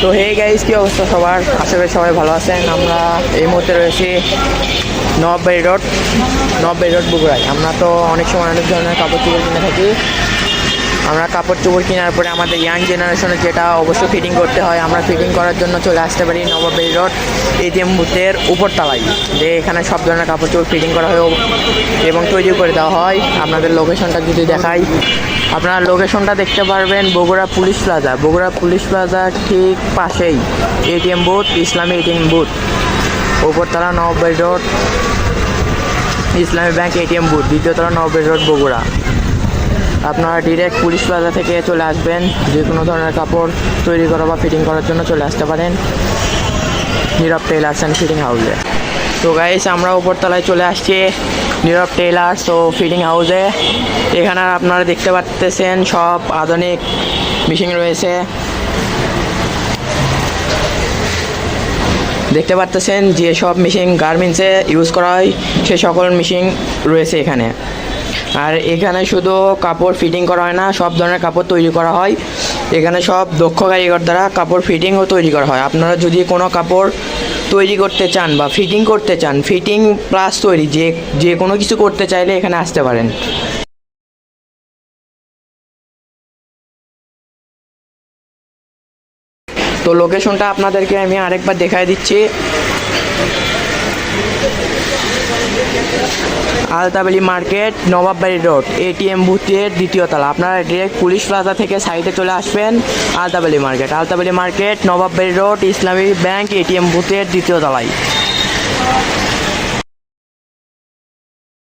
তো hey guys, কি অবস্থা সবার? আশা করি সবাই ভালো আছেন। আমরা এই মুহূর্তে রয়েছি নবাববাড়ি রোড বগুড়ায়। আমরা তো অনেক সময় অনেক ধরনের কাপড় চোপড় কিনে থাকি। আমরা কাপড় চোপড় কেনার পরে আমাদের ইয়াং জেনারেশনে যেটা অবশ্যই ফিটিং করতে হয়, আমরা ফিটিং করার জন্য চলে আসতে পারি নবাববাড়ি রোড এটিএম বুথের উপরতলায়, যে এখানে সব ধরনের কাপড় চোপড় ফিটিং করা হয় এবং তৈরি করে দেওয়া হয়। আপনাদের লোকেশনটা যদি দেখাই, আপনারা লোকেশনটা দেখতে পারবেন বগুড়া পুলিশ প্লাজা ঠিক পাশেই ATM booth, Islami ATM booth, উপরতলা Nawabbari road Islami bank ATM booth, দ্বিতীয়তলা নবাববাড়ি রোড বগুড়া। আপনারা ডিরেক্ট পুলিশ প্লাজা থেকে চলে আসবেন। যে কোনো ধরনের কাপড় তৈরি করা বা ফিটিং করার জন্য চলে আসতে পারেন নীরব টেইলার্স অ্যান্ড ফিটিং হাউসে। তো গাইস, আমরা উপরতলায় চলে আসছি নীরব টেইলার্স ও ফিটিং হাউসে। এখানে আপনারা দেখতে পাচ্ছেন সব আধুনিক মেশিন রয়েছে। দেখতে পাচ্ছেন যে সব মেশিন গার্মেন্টসে ইউজ করা হয় সে সকল মেশিন রয়েছে এখানে। আর এখানে শুধু কাপড় ফিটিং করা হয় না, সব ধরনের কাপড় তৈরি করা হয় এখানে। সব দক্ষ কারিগর দ্বারা কাপড় ফিটিংও তৈরি করা হয়। আপনারা যদি কোনো কাপড় তৈরি করতে চান বা ফিটিং করতে চান, ফিটিং প্লাস তৈরি যে কোনো কিছু করতে চাইলে এখানে আসতে পারেন। তো লোকেশনটা আপনাদেরকে আমি আরেকবার দেখাই দিচ্ছি। আলতাবালি মার্কেট, নবাববাড়ি রোড এটিএম বুথের দ্বিতীয় তলা। আপনারা ডিরেক্ট পুলিশ প্লাজা থেকে সাইডে চলে আসবেন আলতাবালি market, Nawabbari road Islami bank ATM বুথের দ্বিতীয় তলায়।